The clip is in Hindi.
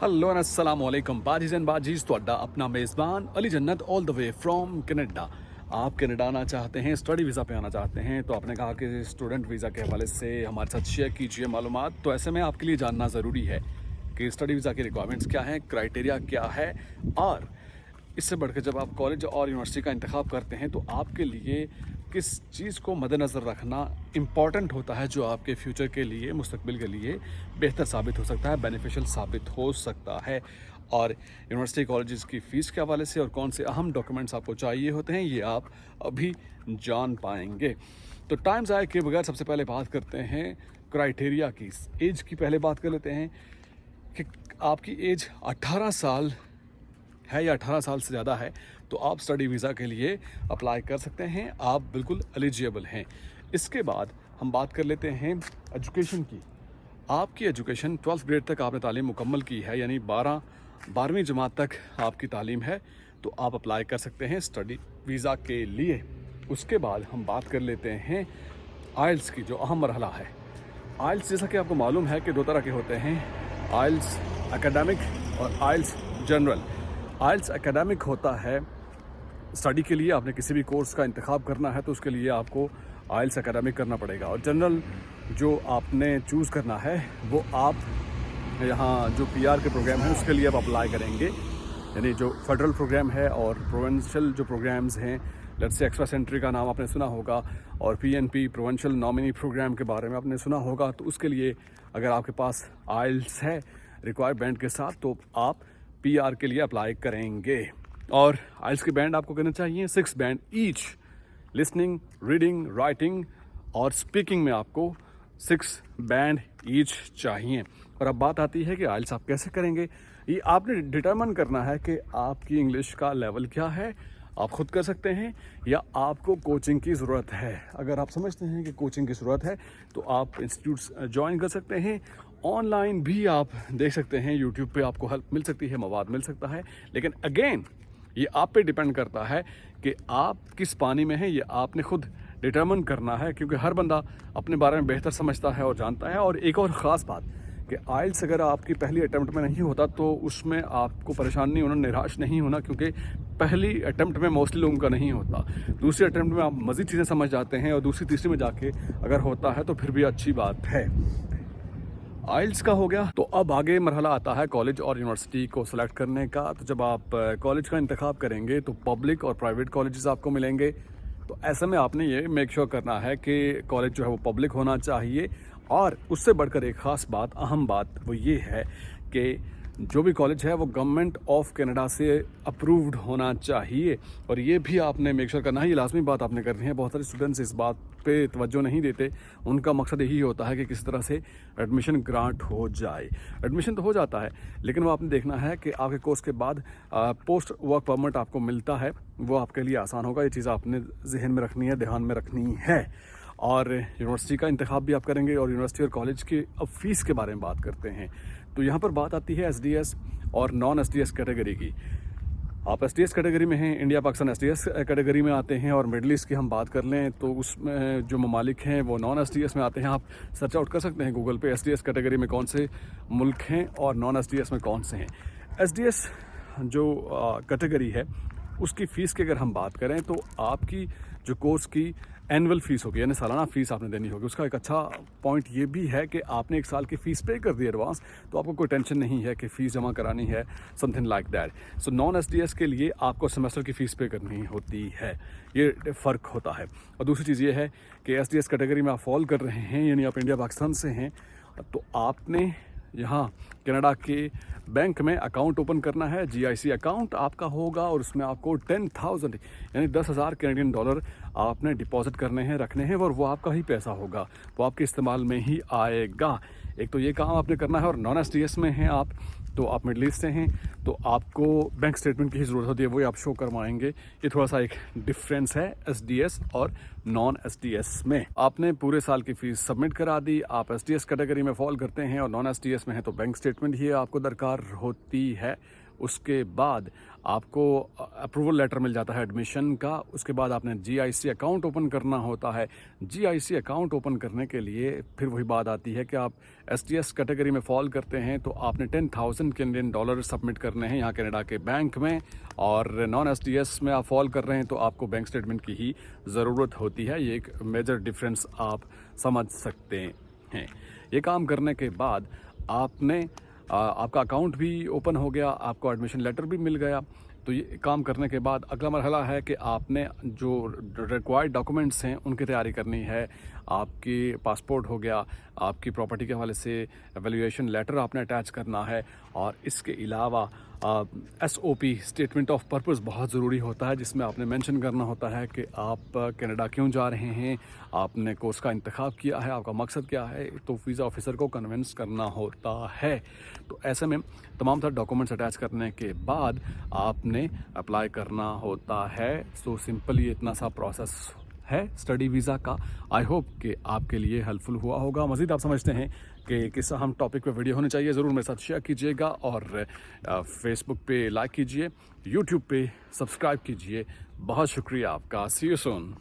हेलो एंड अस्सलाम वालेकुम बाजीज़ एंड बाजीज़ ਤੁਹਾਡਾ अपना मेज़बान अली जन्नत all the way from Canada. आप कनाडा आना चाहते हैं, स्टडी वीज़ा पे आना चाहते हैं, तो आपने कहा कि स्टूडेंट वीज़ा के हवाले से हमारे साथ शेयर कीजिए मालूमात। तो ऐसे में आपके लिए जानना ज़रूरी है कि स्टडी वीज़ा की रिक्वायरमेंट्स क्या हैं, क्राइटेरिया क्या है, और इससे बढ़कर जब आप कॉलेज और यूनिवर्सिटी का इंतखाब करते हैं तो आपके लिए किस चीज़ को मद्देनज़र रखना इम्पॉर्टेंट होता है, जो आपके फ्यूचर के लिए, मुस्तकबिल के लिए बेहतर साबित हो सकता है, बेनिफिशियल साबित हो सकता है। और यूनिवर्सिटी कॉलेजेस की फ़ीस के हवाले से और कौन से अहम डॉक्यूमेंट्स आपको चाहिए होते हैं, ये आप अभी जान पाएंगे। तो टाइम ज़ाया के बगैर सबसे पहले बात करते हैं क्राइटेरिया की। एज की पहले बात कर लेते हैं कि आपकी एज 18 साल है या 18 साल से ज़्यादा है तो आप स्टडी वीज़ा के लिए अप्लाई कर सकते हैं, आप बिल्कुल एलिजिबल हैं। इसके बाद हम बात कर लेते हैं एजुकेशन की। आपकी एजुकेशन 12th ग्रेड तक आपने तालीम मुकम्मल की है, यानी 12वीं जमात तक आपकी तालीम है, तो आप अप्लाई कर सकते हैं स्टडी वीज़ा के लिए। उसके बाद हम बात कर लेते हैं आइल्स की, जो अहम मरहला है। आइल्स जैसा कि आपको मालूम है कि दो तरह के होते हैं, आइल्स एकेडमिक और आइल्स जनरल। आइल्स एकेडमिक होता है स्टडी के लिए, आपने किसी भी कोर्स का इंतखाब करना है तो उसके लिए आपको आइल्स एकेडमिक करना पड़ेगा। और जनरल जो आपने चूज़ करना है वो आप यहाँ जो पीआर के प्रोग्राम हैं उसके लिए आप अप्लाई करेंगे, यानी जो फेडरल प्रोग्राम है और प्रोविंशियल जो प्रोग्राम्स हैं, लेट्स से एक्स्ट्रा सेंट्री का नाम आपने सुना होगा, और पीएनपी प्रोविंशियल नॉमिनी प्रोग्राम के बारे में आपने सुना होगा। तो उसके लिए अगर आपके पास आइल्स है रिक्वायर्ड बैंड के साथ तो आप पीआर के लिए अप्लाई करेंगे। और आइल्स के बैंड आपको करने चाहिए 6 band each. Listening, reading, writing और स्पीकिंग में आपको 6 बैंड ईच चाहिए। और अब बात आती है कि आइल्स आप कैसे करेंगे। ये आपने डिटरमिन करना है कि आपकी इंग्लिश का लेवल क्या है। आप खुद कर सकते हैं या आपको कोचिंग की ज़रूरत है। अगर आप समझते हैं कि कोचिंग की ज़रूरत है तो आप इंस्टीट्यूट्स ज्वाइन कर सकते हैं। ऑनलाइन भी आप देख सकते हैं, यूट्यूब पे आपको हेल्प मिल सकती है, मवाद मिल सकता है। लेकिन अगेन ये आप पे डिपेंड करता है कि आप किस पानी में हैं, ये आपने खुद डिटरमिन करना है, क्योंकि हर बंदा अपने बारे में बेहतर समझता है और जानता है। और एक और ख़ास बात कि आइल्स अगर आपकी पहली अटैम्प्ट में नहीं होता तो उसमें आपको परेशानी नहीं होना, निराश नहीं होना, क्योंकि पहली अटैम्प्ट में मोस्टली लोगों का नहीं होता। दूसरी अटैम्प्ट में आप मज़ीद चीज़ें समझ जाते हैं और दूसरी तीसरी में जाके अगर होता है तो फिर भी अच्छी बात है। आइल्स का हो गया, तो अब आगे मरहला आता है कॉलेज और यूनिवर्सिटी को सिलेक्ट करने का। तो जब आप कॉलेज का इंतखाब करेंगे तो पब्लिक और प्राइवेट कॉलेजेस आपको मिलेंगे। तो ऐसे में आपने ये मेक श्योर करना है कि कॉलेज जो है वो पब्लिक होना चाहिए। और उससे बढ़कर एक ख़ास बात, अहम बात, वो ये है कि जो भी कॉलेज है वो गवर्नमेंट ऑफ कनाडा से अप्रूव्ड होना चाहिए। और ये भी आपने मेक श्योर करना है, ये लाजमी बात आपने करनी है। बहुत सारे स्टूडेंट्स इस बात पे तवज्जो नहीं देते, उनका मकसद यही होता है कि किसी तरह से एडमिशन ग्रांट हो जाए। एडमिशन तो हो जाता है, लेकिन वो आपने देखना है कि आपके कोर्स के बाद पोस्ट वर्क परमिट आपको मिलता है, वो आपके लिए आसान होगा। ये चीज़ आपने जहन में रखनी है, ध्यान में रखनी है। और यूनिवर्सिटी का इंतखाब भी आप करेंगे। और यूनिवर्सिटी और कॉलेज की अब फ़ीस के बारे में बात करते हैं। तो यहाँ पर बात आती है एसडीएस और नॉन एसडीएस कैटेगरी की। आप एसडीएस कैटेगरी में हैं, इंडिया पाकिस्तान एसडीएस कैटेगरी में आते हैं। और मिडल ईस्ट की हम बात कर लें तो उसमें जो ममालिक हैं वो नॉन एसडीएस में आते हैं। आप सर्च आउट कर सकते हैं गूगल पे, एसडीएस कैटेगरी में कौन से मुल्क हैं और नॉन एसडीएस में कौन से हैं। एसडीएस जो कैटेगरी है उसकी फ़ीस की अगर हम बात करें तो आपकी जो कोर्स की एनुअल फ़ीस होगी, यानी सालाना फ़ीस आपने देनी होगी। उसका एक अच्छा पॉइंट ये भी है कि आपने 1 साल की फ़ीस पे कर दी एडवांस, तो आपको कोई टेंशन नहीं है कि फ़ीस जमा करानी है, something like that. So non SDS के लिए आपको सेमेस्टर की फ़ीस पे करनी होती है, ये फ़र्क होता है। और दूसरी चीज़ ये है कि एसडीएस कैटेगरी में आप फॉल कर रहे हैं, यानी आप इंडिया पाकिस्तान से हैं, तो आपने यहाँ कनाडा के बैंक में अकाउंट ओपन करना है। जीआईसी अकाउंट आपका होगा और उसमें आपको 10,000 यानी 10,000 कैनेडियन डॉलर आपने डिपॉजिट करने हैं, रखने हैं, और वो आपका ही पैसा होगा, वो आपके इस्तेमाल में ही आएगा। एक तो ये काम आपने करना है। और नॉन एसडीएस में हैं आप, तो आप मिडल ईस्ट से हैं, तो आपको बैंक स्टेटमेंट की ही ज़रूरत होती है, वही आप शो करवाएंगे। ये थोड़ा सा एक डिफरेंस है एसडीएस और नॉन एसडीएस में। आपने पूरे साल की फ़ीस सबमिट करा दी, आप एसडीएस कैटेगरी में फॉल करते हैं और नॉन एसडीएस में है तो बैंक स्टेटमेंट ही आपको दरकार होती है। उसके बाद आपको अप्रूवल लेटर मिल जाता है एडमिशन का। उसके बाद आपने जीआईसी अकाउंट ओपन करना होता है। जीआईसी अकाउंट ओपन करने के लिए फिर वही बात आती है कि आप एसटीएस कैटेगरी में फॉल करते हैं तो आपने 10,000 कैनेडियन डॉलर सबमिट करने हैं यहाँ कनाडा के बैंक में, और नॉन एसटीएस में आप फॉल कर रहे हैं तो आपको बैंक स्टेटमेंट की ही ज़रूरत होती है। ये एक मेजर डिफरेंस आप समझ सकते हैं। ये काम करने के बाद आपने आपका अकाउंट भी ओपन हो गया, आपको एडमिशन लेटर भी मिल गया। तो ये काम करने के बाद अगला मरहला है कि आपने जो रिक्वायर्ड डॉक्यूमेंट्स हैं उनकी तैयारी करनी है। आपकी पासपोर्ट हो गया, आपकी प्रॉपर्टी के हवाले से एवेल्यूएशन लेटर आपने अटैच करना है, और इसके अलावा एसओपी स्टेटमेंट ऑफ पर्पस बहुत ज़रूरी होता है, जिसमें आपने मेंशन करना होता है कि आप कनाडा क्यों जा रहे हैं, आपने कोर्स का इंतखाब किया है, आपका मकसद क्या है। तो वीज़ा ऑफिसर को कन्विंस करना होता है। तो ऐसे में तमाम सारे डॉक्यूमेंट्स अटैच करने के बाद आपने अप्लाई करना होता है। सो सिंपल ये इतना सा प्रोसेस है स्टडी वीज़ा का। आई होप कि आपके लिए हेल्पफुल हुआ होगा। मज़ीद आप समझते हैं कि किस हम टॉपिक पे वीडियो होनी चाहिए, ज़रूर मेरे साथ शेयर कीजिएगा, और फेसबुक पे लाइक कीजिए, यूट्यूब पे सब्सक्राइब कीजिए। बहुत शुक्रिया आपका। सी यू सून।